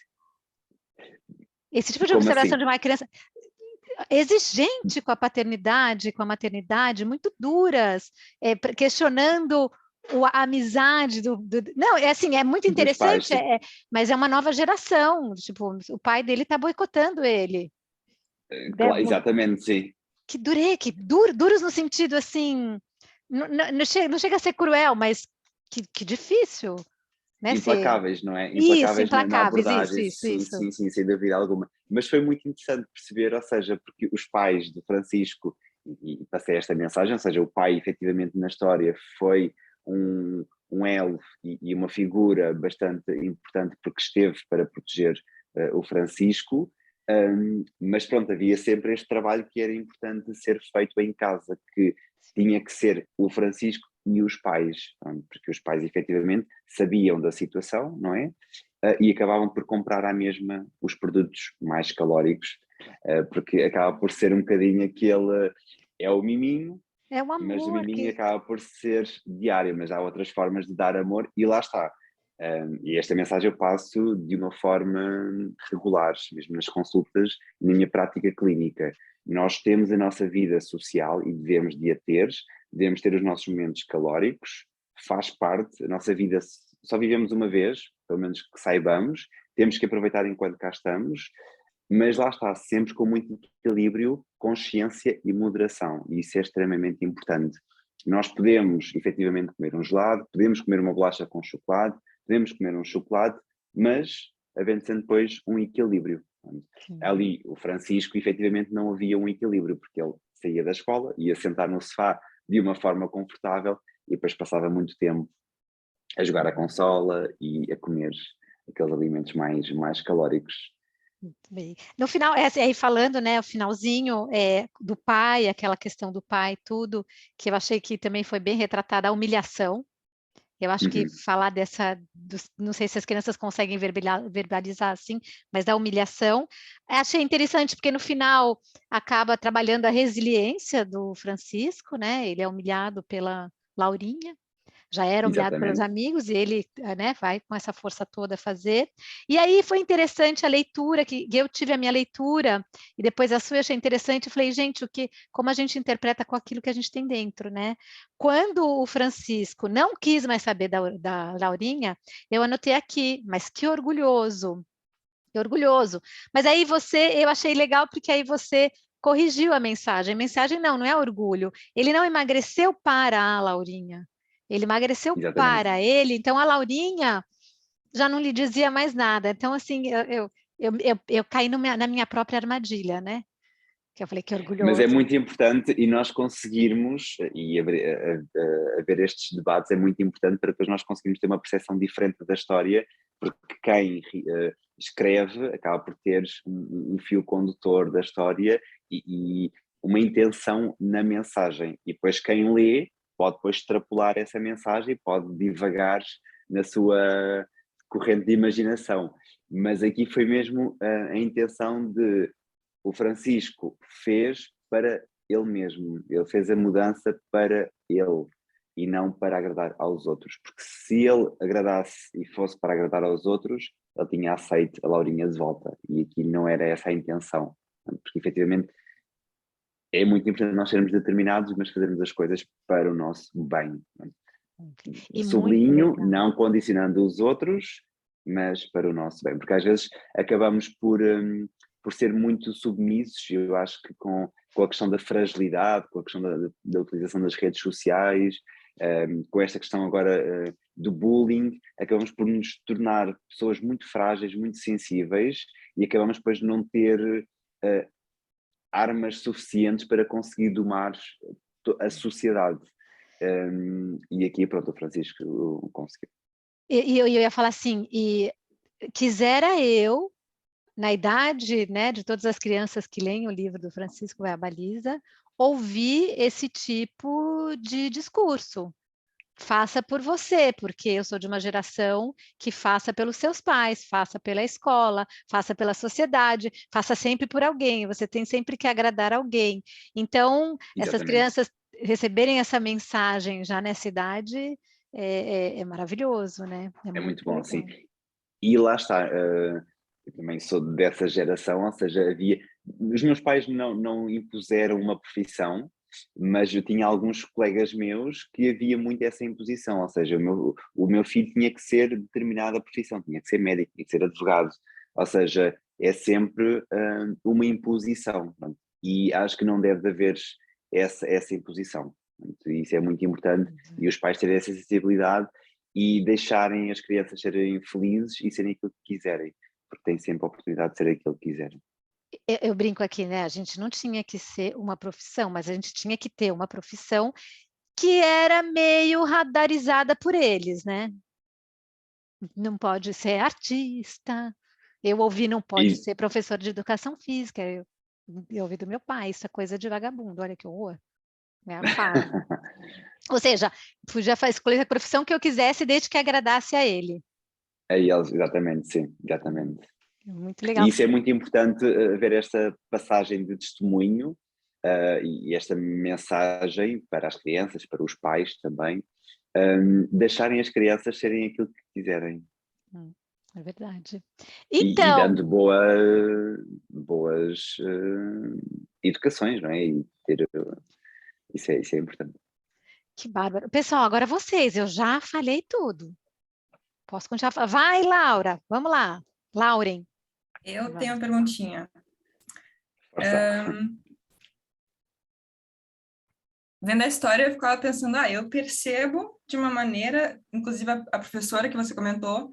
Esse tipo de Como observação assim? de uma criança exigente com a paternidade, com a maternidade, muito duras, questionando a amizade Não, é assim, é muito Dos pais, interessante, sim. mas é uma nova geração, tipo, o pai dele está boicotando ele. Exatamente, sim. Duros no sentido assim, não chega a ser cruel, mas que difícil, né? Implacáveis, não é? Isso, Implacáveis na implacáveis, isso, abordagem, isso, sim, isso. sim, sim, sem dúvida alguma. Mas foi muito interessante perceber, ou seja, porque os pais de Francisco, e passei esta mensagem, ou seja, o pai efetivamente na história foi um elo e uma figura bastante importante porque esteve para proteger o Francisco, mas pronto, havia sempre este trabalho que era importante ser feito em casa, que tinha que ser o Francisco e os pais, porque os pais efetivamente sabiam da situação, não é? E acabavam por comprar à mesma os produtos mais calóricos, porque acaba por ser um bocadinho aquele, é o miminho, É um mas o amor miminho que acaba por ser diário, mas há outras formas de dar amor e lá está. E esta mensagem eu passo de uma forma regular, mesmo nas consultas, na minha prática clínica. Nós temos a nossa vida social e devemos ter os nossos momentos calóricos, faz parte, a nossa vida só vivemos uma vez, pelo menos que saibamos, temos que aproveitar enquanto cá estamos, mas lá está, sempre com muito equilíbrio, consciência e moderação, e isso é extremamente importante. Nós podemos efetivamente comer um gelado, podemos comer uma bolacha com chocolate, podemos comer um chocolate, mas havendo sempre depois um equilíbrio. Ali, o Francisco, efetivamente não havia um equilíbrio, porque ele saía da escola, ia sentar no sofá de uma forma confortável e depois passava muito tempo a jogar a consola e a comer aqueles alimentos mais calóricos. Muito bem. No final, aí falando, né, o finalzinho do pai, aquela questão do pai, tudo, que eu achei que também foi bem retratada, a humilhação. Eu acho que falar não sei se as crianças conseguem verbalizar assim, mas da humilhação, achei interessante, porque no final acaba trabalhando a resiliência do Francisco, né? Ele é humilhado pela Laurinha, já era humilhado pelos Exatamente. amigos, e ele, né, vai com essa força toda fazer. E aí foi interessante a leitura, que eu tive a minha leitura, e depois a sua eu achei interessante, eu falei, gente, como a gente interpreta com aquilo que a gente tem dentro, né? Quando o Francisco não quis mais saber da Laurinha, eu anotei aqui, mas que orgulhoso, que orgulhoso. Mas aí eu achei legal, porque aí você corrigiu a mensagem. A mensagem não é orgulho. Ele não emagreceu para a Laurinha. Ele emagreceu Exatamente. para ele, então a Laurinha já não lhe dizia mais nada. Então, assim, eu caí na minha própria armadilha, né? Que eu falei que Mas é orgulhoso. muito importante e nós conseguirmos, e haver estes debates é muito importante para depois nós conseguirmos ter uma percepção diferente da história, porque quem escreve acaba por ter um fio condutor da história e uma intenção na mensagem. E depois quem lê pode depois extrapolar essa mensagem, pode divagar na sua corrente de imaginação. Mas aqui foi mesmo a intenção de o Francisco fez para ele mesmo, ele fez a mudança para ele e não para agradar aos outros, porque se ele agradasse e fosse para agradar aos outros, ele tinha aceito a Laurinha de volta, e aqui não era essa a intenção, porque efetivamente é muito importante nós sermos determinados, mas fazermos as coisas para o nosso bem. E muito Sublinho, legal. não condicionando os outros, mas para o nosso bem, porque às vezes acabamos por ser muito submissos, e eu acho que com a questão da fragilidade, com a questão da utilização das redes sociais, com esta questão agora do bullying, acabamos por nos tornar pessoas muito frágeis, muito sensíveis, e acabamos depois de não ter armas suficientes para conseguir domar a sociedade. E aqui, pronto, o Francisco conseguiu. E eu ia falar assim, e quisera eu, na idade, né, de todas as crianças que leem o livro do Francisco Vai à Baliza, ouvir esse tipo de discurso. Faça por você, porque eu sou de uma geração que faça pelos seus pais, faça pela escola, faça pela sociedade, faça sempre por alguém, você tem sempre que agradar alguém. Então, essas Exatamente. crianças receberem essa mensagem já nessa idade é maravilhoso, né? É É muito muito bom, sim. legal. E lá está, eu também sou dessa geração, ou seja, os meus pais não impuseram uma profissão, mas eu tinha alguns colegas meus que havia muito essa imposição, ou seja, o meu filho tinha que ser determinada profissão, tinha que ser médico, tinha que ser advogado, ou seja, é sempre uma imposição, pronto. E acho que não deve haver essa imposição. Pronto, isso é muito importante, e os pais terem essa sensibilidade e deixarem as crianças serem felizes e serem aquilo que quiserem, porque têm sempre a oportunidade de ser aquilo que quiserem. Eu brinco aqui, né? A gente não tinha que ser uma profissão, mas a gente tinha que ter uma profissão que era meio radarizada por eles, né? Não pode ser artista. Eu ouvi, não pode E, ser professor de educação física. Eu ouvi do meu pai, isso é coisa de vagabundo, olha que horror. É a fase. Ou seja, podia escolher a profissão que eu quisesse, desde que agradasse a ele. a eles, exatamente, sim, exatamente. Muito E legal. isso é muito importante, ver esta passagem de testemunho, e esta mensagem para as crianças, para os pais também, deixarem as crianças serem aquilo que quiserem. É verdade. E Então, dando boas educações, não é? E isso é importante. que bárbaro. Pessoal, agora vocês, eu já falei tudo. Posso continuar falando? Vai, Laura, vamos lá. Lauren. Eu tenho uma perguntinha. Vendo a história, eu ficava pensando, eu percebo de uma maneira, inclusive a professora que você comentou,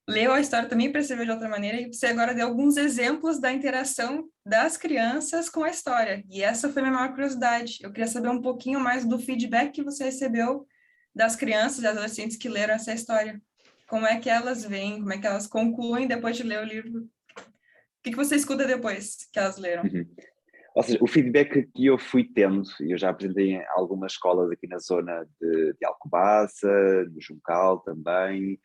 leu a história também percebeu de outra maneira, e você agora deu alguns exemplos da interação das crianças com a história. E essa foi a minha maior curiosidade. Eu queria saber um pouquinho mais do feedback que você recebeu das crianças e adolescentes que leram essa história. Como é que elas veem, como é que elas concluem depois de ler o livro? O que você escuta depois que elas leram? Uhum. Ou seja, o feedback que eu fui tendo, eu já apresentei em algumas escolas aqui na zona de Alcobaça, no Juncal também,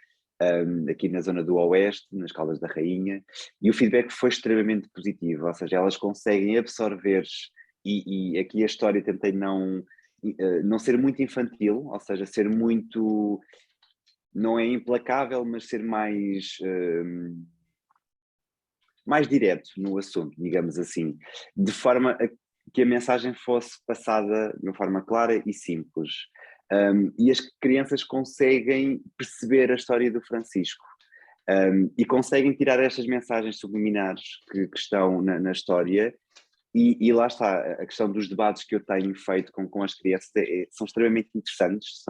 aqui na zona do Oeste, nas Caldas da Rainha, e o feedback foi extremamente positivo, ou seja, elas conseguem absorver, e aqui a história tentei não ser muito infantil, ou seja, ser muito, não é implacável, mas ser mais direto no assunto, digamos assim, de forma a que a mensagem fosse passada de uma forma clara e simples. E as crianças conseguem perceber a história do Francisco. E conseguem tirar estas mensagens subliminares que estão na história, e lá está, a questão dos debates que eu tenho feito com as crianças são extremamente interessantes,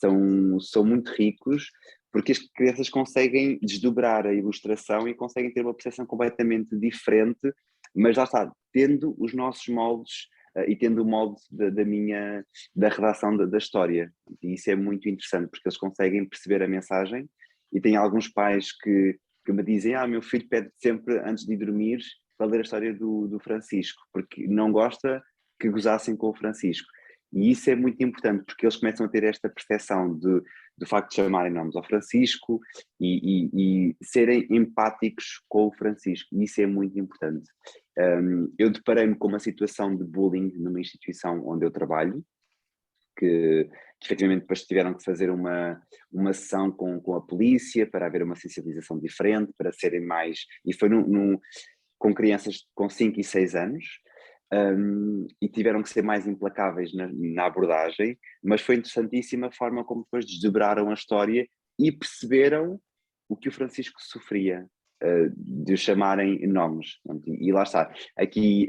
são muito ricos, porque as crianças conseguem desdobrar a ilustração e conseguem ter uma percepção completamente diferente, mas lá está, tendo os nossos moldes e tendo o molde da redação da história. E isso é muito interessante, porque eles conseguem perceber a mensagem, e tem alguns pais que me dizem, meu filho pede sempre, antes de dormir, para ler a história do Francisco, porque não gosta que gozassem com o Francisco. E isso é muito importante, porque eles começam a ter esta percepção do facto de chamarem nomes ao Francisco e serem empáticos com o Francisco. E isso é muito importante. Eu deparei-me com uma situação de bullying numa instituição onde eu trabalho, que efetivamente depois tiveram que fazer uma sessão com a polícia para haver uma sensibilização diferente, para serem mais... E foi com crianças com 5 e 6 anos, e tiveram que ser mais implacáveis na abordagem, mas foi interessantíssima a forma como depois desdobraram a história e perceberam o que o Francisco sofria, de o chamarem nomes. E lá está, aqui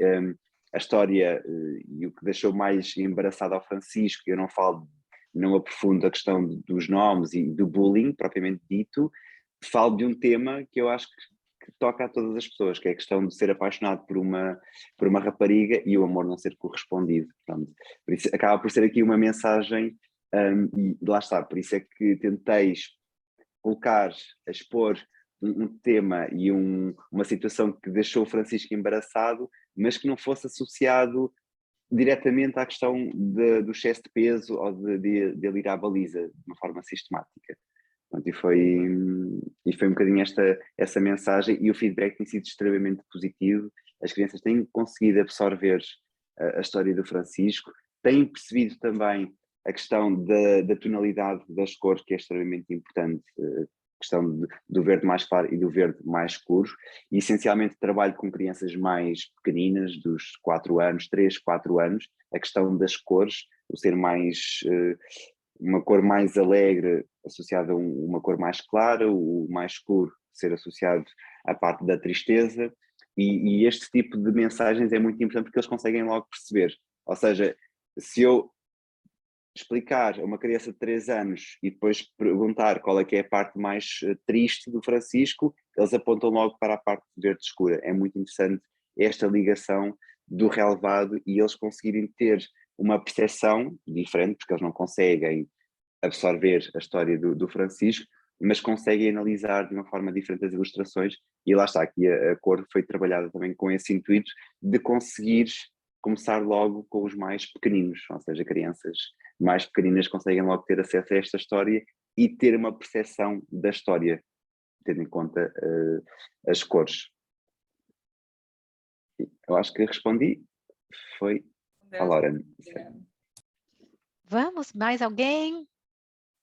a história, e o que deixou mais embaraçado ao Francisco, eu não aprofundo a questão dos nomes e do bullying, propriamente dito, falo de um tema que eu acho que toca a todas as pessoas, que é a questão de ser apaixonado por uma rapariga e o amor não ser correspondido. Portanto, por isso acaba por ser aqui uma mensagem, e lá está, por isso é que tentei colocar, expor um tema e uma situação que deixou o Francisco embaraçado, mas que não fosse associado diretamente à questão do excesso de peso ou de ele ir à baliza de uma forma sistemática. Pronto, e foi um bocadinho essa mensagem, e o feedback tem sido extremamente positivo. As crianças têm conseguido absorver a história do Francisco, têm percebido também a questão da tonalidade das cores, que é extremamente importante, a questão do verde mais claro e do verde mais escuro, e essencialmente trabalho com crianças mais pequeninas, dos 4 anos, 3, 4 anos, a questão das cores, o ser mais... uma cor mais alegre associada a uma cor mais clara, o mais escuro ser associado à parte da tristeza, e este tipo de mensagens é muito importante porque eles conseguem logo perceber. Ou seja, se eu explicar a uma criança de 3 anos e depois perguntar qual é que é a parte mais triste do Francisco, eles apontam logo para a parte verde escura. É muito interessante esta ligação do relevado e eles conseguirem ter uma percepção diferente, porque eles não conseguem absorver a história do Francisco, mas conseguem analisar de uma forma diferente as ilustrações, e lá está, aqui a cor foi trabalhada também com esse intuito de conseguir começar logo com os mais pequeninos, ou seja, crianças mais pequeninas conseguem logo ter acesso a esta história e ter uma percepção da história, tendo em conta as cores. Eu acho que respondi, foi a Lauren. Vamos, mais alguém?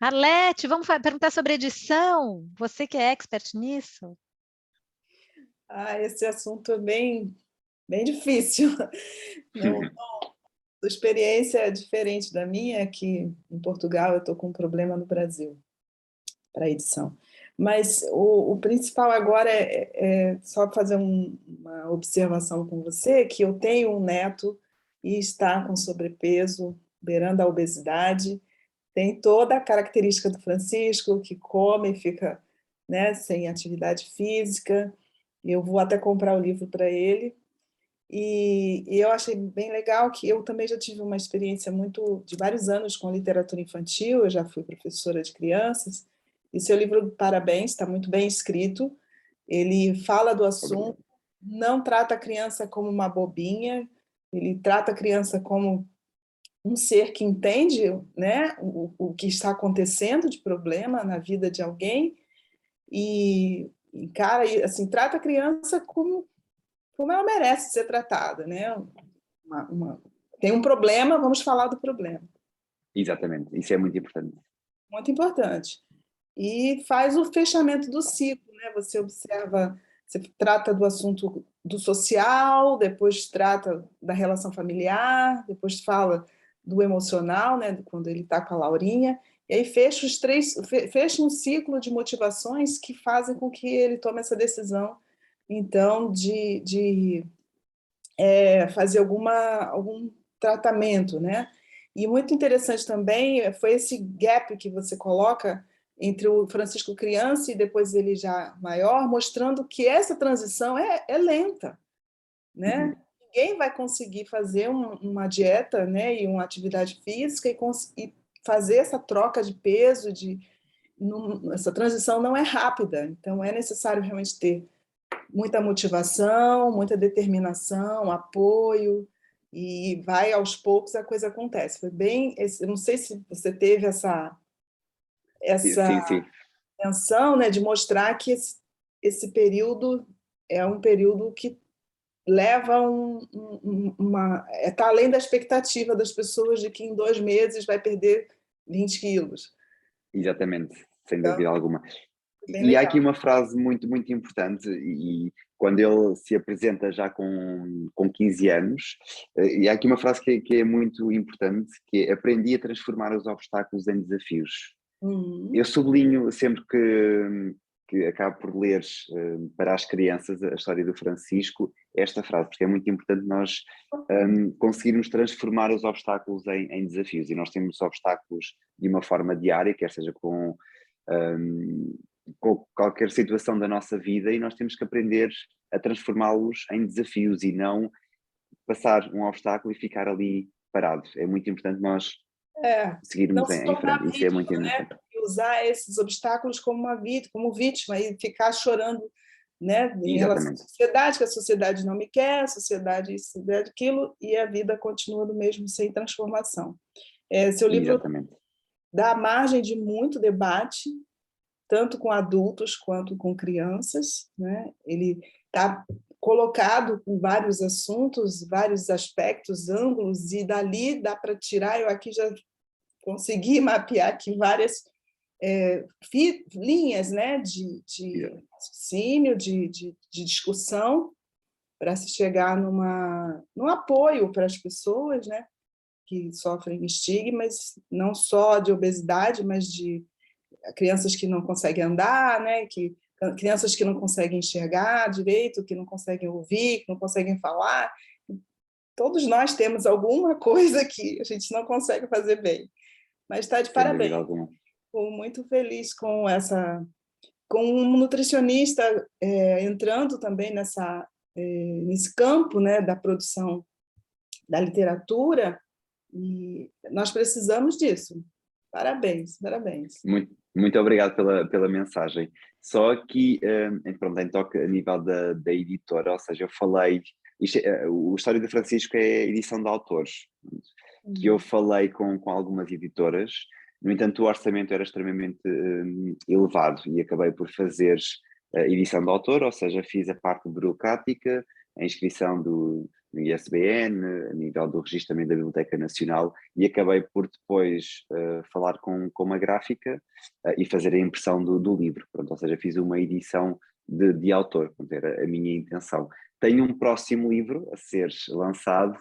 Arlete, vamos perguntar sobre edição. Você que é expert nisso. Esse assunto é bem difícil. A experiência é diferente da minha, que em Portugal eu estou com um problema no Brasil para edição. Mas o principal agora é só fazer uma observação com você, que eu tenho um neto e está com sobrepeso, beirando a obesidade, tem toda a característica do Francisco, que come e fica, né, sem atividade física. Eu vou até comprar o livro para ele. E eu achei bem legal que eu também já tive uma experiência de vários anos com literatura infantil, eu já fui professora de crianças, e seu livro, parabéns, está muito bem escrito, ele fala do assunto, não trata a criança como uma bobinha, Ele trata a criança como um ser que entende, né, o que está acontecendo de problema na vida de alguém e encara, assim, trata a criança como ela merece ser tratada, né? Tem um problema, vamos falar do problema. Exatamente, isso é muito importante. Muito importante. E faz o fechamento do ciclo, né? Você observa, você trata do assunto do social, depois trata da relação familiar, depois fala do emocional, né? Quando ele está com a Laurinha, e aí fecha um ciclo de motivações que fazem com que ele tome essa decisão, então, de fazer algum tratamento, né? E muito interessante também foi esse gap que você coloca entre o Francisco criança e depois ele já maior, mostrando que essa transição é lenta, né? Ninguém vai conseguir fazer uma dieta, né, e uma atividade física e fazer essa troca de peso, essa transição não é rápida, então é necessário realmente ter muita motivação, muita determinação, apoio, e vai aos poucos a coisa acontece. Foi bem, eu não sei se você teve essa Sim. intenção, né, de mostrar que esse período é um período que leva está além da expectativa das pessoas de que em 2 meses vai perder 20 quilos. Exatamente, sem Então, dúvida alguma. bem E há legal. aqui uma frase muito, muito importante, e quando ele se apresenta já com 15 anos, e há aqui uma frase que é muito importante, que é: aprendi a transformar os obstáculos em desafios. Eu sublinho sempre que acabo por ler para as crianças a história do Francisco esta frase, porque é muito importante nós conseguirmos transformar os obstáculos em desafios, e nós temos obstáculos de uma forma diária, quer seja com qualquer situação da nossa vida, e nós temos que aprender a transformá-los em desafios e não passar um obstáculo e ficar ali parado. É muito importante nós Não seguirmos se em tornar frente, isso é muito vítima, né? importante. Porque usar esses obstáculos como vítima e ficar chorando, né? Em relação à Exatamente. sociedade, que a sociedade não me quer, a sociedade isso, aquilo, e a vida continua do mesmo, sem transformação. Seu livro Exatamente. dá margem de muito debate, tanto com adultos quanto com crianças, né? Ele está colocado com vários assuntos, vários aspectos, ângulos, e dali dá para tirar. Eu aqui já consegui mapear aqui várias linhas, né, de raciocínio, de discussão, para se chegar num apoio para as pessoas, né, que sofrem estigmas, não só de obesidade, mas de crianças que não conseguem andar, né, crianças que não conseguem enxergar direito, que não conseguem ouvir, que não conseguem falar. Todos nós temos alguma coisa que a gente não consegue fazer bem, mas está de Sem parabéns. dúvida alguma. Estou muito feliz com um nutricionista entrando também nesse campo, né, da produção da literatura, e nós precisamos disso. Parabéns, parabéns. Muito obrigado pela mensagem. Só que, pronto, em toque a nível da editora, ou seja, eu falei, o História de Francisco é a edição de autores, que eu falei com algumas editoras. No entanto, o orçamento era extremamente elevado e acabei por fazer a edição de autor, ou seja, fiz a parte burocrática, a inscrição no ISBN, a nível do registro também da Biblioteca Nacional, e acabei por depois falar com uma gráfica e fazer a impressão do livro. Pronto, ou seja, fiz uma edição de autor, pronto, era a minha intenção. Tenho um próximo livro a ser lançado,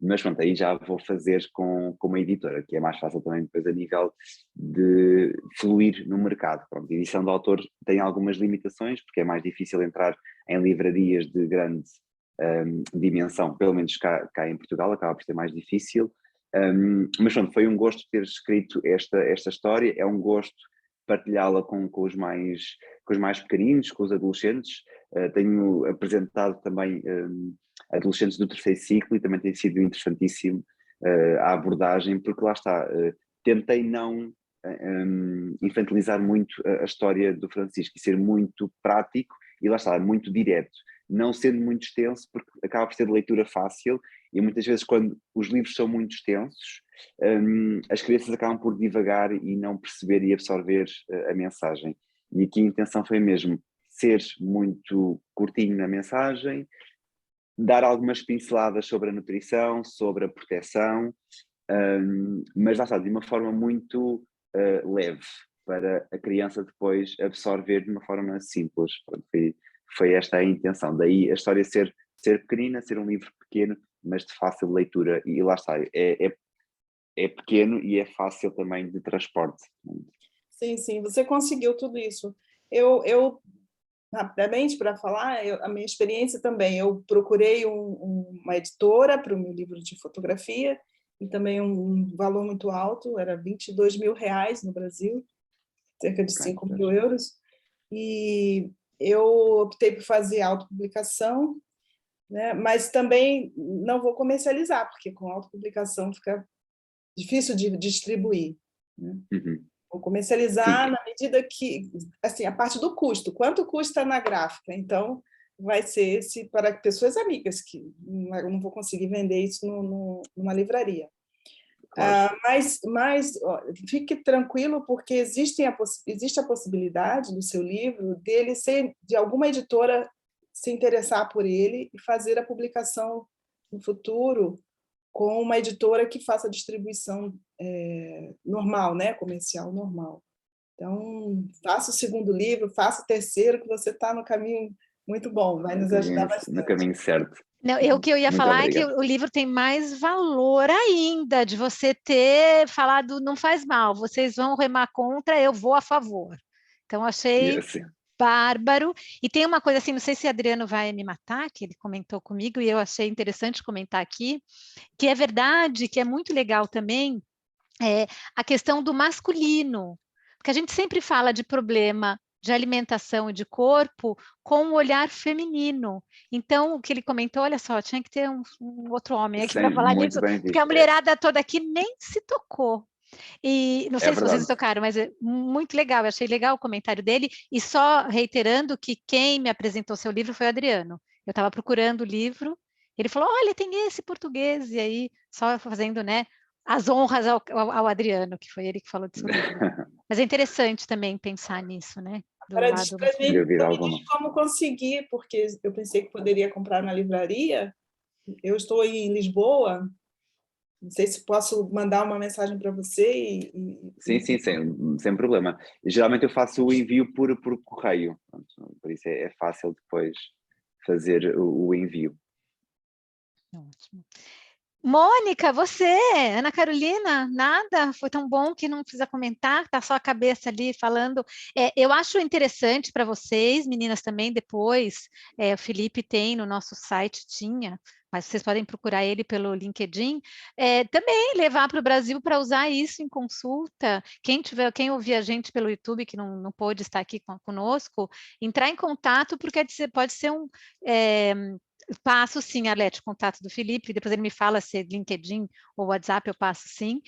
mas pronto, aí já vou fazer com uma editora, que é mais fácil também depois a nível de fluir no mercado. Pronto, a edição de autor tem algumas limitações, porque é mais difícil entrar em livrarias de grande dimensão, pelo menos cá em Portugal, acaba por ser mais difícil. Mas pronto, foi um gosto ter escrito esta história, é um gosto partilhá-la com os mais pequeninos, com os adolescentes. Tenho apresentado também adolescentes do 3º ciclo e também tem sido interessantíssimo a abordagem, porque lá está, tentei não infantilizar muito a história do Francisco e ser muito prático e lá está, muito direto. não sendo muito extenso, porque acaba por ser de leitura fácil, e muitas vezes quando os livros são muito extensos, as crianças acabam por divagar e não perceber e absorver a mensagem. E aqui a intenção foi mesmo ser muito curtinho na mensagem, dar algumas pinceladas sobre a nutrição, sobre a proteção, mas lá está, de uma forma muito leve, para a criança depois absorver de uma forma simples. Pronto, foi esta a intenção. Daí a história ser pequenina, ser um livro pequeno, mas de fácil leitura. E lá está, é pequeno e é fácil também de transporte. Sim, sim, você conseguiu tudo isso. Eu rapidamente, para falar, a minha experiência também, eu procurei uma editora para o meu livro de fotografia, e também um valor muito alto, era R$22 mil no Brasil, cerca de 5 mil euros, e eu optei por fazer autopublicação, né? Mas também não vou comercializar, porque com autopublicação fica difícil de distribuir, né? Uhum. Vou comercializar Sim. na medida que, assim, a parte do custo, quanto custa na gráfica, então vai ser esse para pessoas amigas, que eu não vou conseguir vender isso numa livraria. Claro. Mas ó, fique tranquilo, porque existe a possibilidade do seu livro dele ser de alguma editora se interessar por ele e fazer a publicação no futuro com uma editora que faça a distribuição normal, né, comercial normal. Então, faça o segundo livro, faça o terceiro, que você está no caminho muito bom, vai nos ajudar bastante. No caminho certo. Não, o que eu ia Muito falar obrigado. é que o livro tem mais valor ainda, de você ter falado, não faz mal, vocês vão remar contra, eu vou a favor. Então, achei Assim. bárbaro. E tem uma coisa assim, não sei se o Adriano vai me matar, que ele comentou comigo, e eu achei interessante comentar aqui, que é verdade, que é muito legal também, a questão do masculino, porque a gente sempre fala de problema de alimentação e de corpo com um olhar feminino. Então, o que ele comentou, olha só, tinha que ter um outro homem aqui para falar Muito disso, bem porque a visto. mulherada toda aqui nem se tocou. E não sei se vocês Verdade. tocaram, mas é muito legal, eu achei legal o comentário dele, e só reiterando que quem me apresentou seu livro foi o Adriano. Eu estava procurando o livro, ele falou, olha, tem esse português, e aí, só fazendo, né, as honras ao Adriano, que foi ele que falou desse livro. Mas é interessante também pensar nisso, né? Do Para lado masculino. me diz como conseguir, porque eu pensei que poderia comprar na livraria. Eu estou em Lisboa, não sei se posso mandar uma mensagem para você. Sim, sem problema. Geralmente eu faço o envio por correio, por isso é fácil depois fazer o envio. Ótimo. Mônica, você, Ana Carolina, nada? Foi tão bom que não precisa comentar, tá só a cabeça ali falando. Eu acho interessante para vocês, meninas também, depois, o Felipe tem no nosso site, mas vocês podem procurar ele pelo LinkedIn, também levar para o Brasil para usar isso em consulta. Quem ouvir a gente pelo YouTube, que não pôde estar aqui conosco, entrar em contato, porque pode ser passo sim, Arlete, o contato do Felipe, depois ele me fala se é LinkedIn ou WhatsApp, eu passo sim.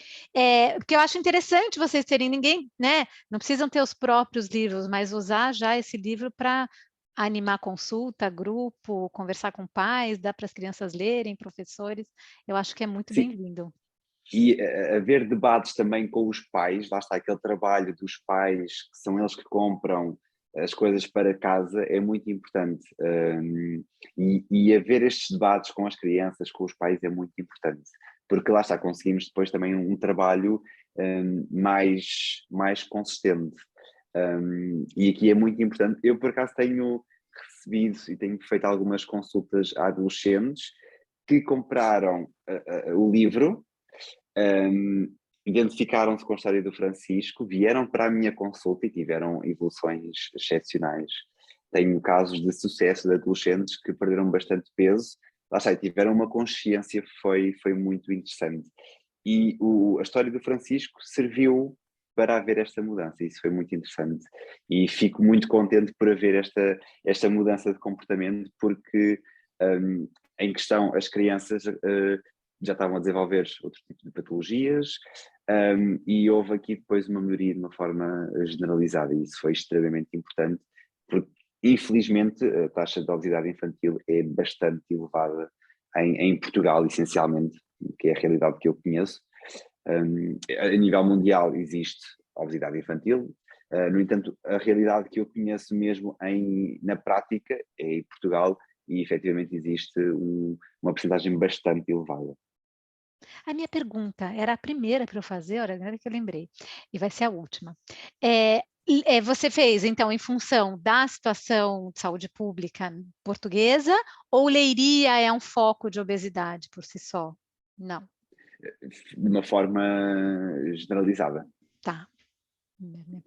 Porque eu acho interessante vocês terem ninguém, né? Não precisam ter os próprios livros, mas usar já esse livro para animar consulta, grupo, conversar com pais, dar para as crianças lerem, professores. Eu acho que é muito bem-vindo. E haver debates também com os pais, lá está aquele trabalho dos pais, que são eles que compram as coisas para casa, é muito importante. E haver estes debates com as crianças, com os pais, é muito importante. Porque lá está, conseguimos depois também um trabalho mais consistente. E aqui é muito importante. Eu, por acaso, tenho recebido e tenho feito algumas consultas a adolescentes que compraram o livro, identificaram-se com a história do Francisco, vieram para a minha consulta e tiveram evoluções excepcionais. Tenho casos de sucesso de adolescentes que perderam bastante peso, lá está, tiveram uma consciência, foi muito interessante. E a história do Francisco serviu para haver esta mudança, isso foi muito interessante. E fico muito contente por haver esta mudança de comportamento, porque em questão as crianças já estavam a desenvolver outro tipo de patologias, e houve aqui depois uma melhoria de uma forma generalizada, e isso foi extremamente importante, porque Infelizmente, a taxa de obesidade infantil é bastante elevada em Portugal, essencialmente, que é a realidade que eu conheço. A nível mundial existe obesidade infantil, no entanto, a realidade que eu conheço mesmo na prática é em Portugal e efetivamente existe uma percentagem bastante elevada. A minha pergunta era a primeira para eu fazer, olha, agora que eu lembrei, e vai ser a última. Você fez, então, em função da situação de saúde pública portuguesa, ou Leiria é um foco de obesidade por si só? Não. De uma forma generalizada. Tá.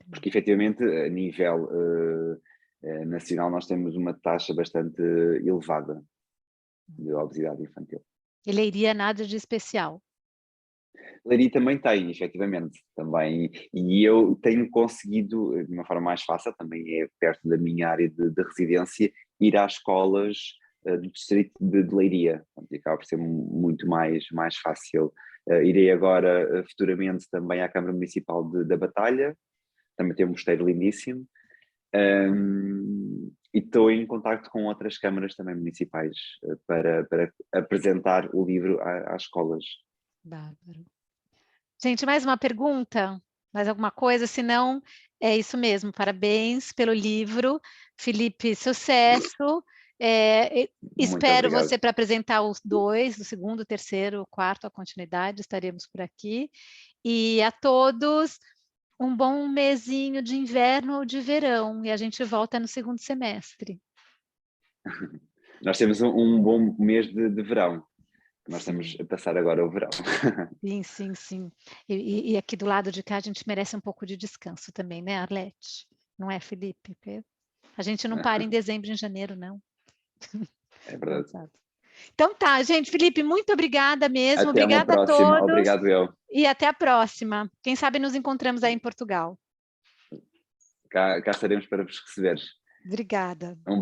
Porque efetivamente, a nível nacional, nós temos uma taxa bastante elevada de obesidade infantil. E Leiria nada de especial? Leiria também tem, efetivamente, também, e eu tenho conseguido, de uma forma mais fácil, também é perto da minha área de residência, ir às escolas do distrito de Leiria, portanto, acaba por ser muito mais fácil. Irei agora, futuramente, também à Câmara Municipal da Batalha, também tem um mosteiro lindíssimo, e estou em contacto com outras câmaras também municipais para apresentar o livro às escolas. Bárbaro. Gente, mais uma pergunta? Mais alguma coisa? Se não, é isso mesmo. Parabéns pelo livro. Felipe, sucesso. Espero você para apresentar os 2, o segundo, o terceiro, o quarto, a continuidade. Estaremos por aqui. E a todos, um bom mesinho de inverno ou de verão. E a gente volta no segundo semestre. Nós temos um bom mês de verão. Nós estamos a passar agora o verão. Sim, sim, sim. E aqui do lado de cá a gente merece um pouco de descanso também, né, Arlete? Não é, Felipe? Porque a gente não para em dezembro e em janeiro, não. É verdade. Então tá, gente. Felipe, muito obrigada mesmo. Até obrigada uma próxima. a todos. Obrigado, eu. E até a próxima. Quem sabe nos encontramos aí em Portugal. Cá estaremos para vos receber. Obrigada.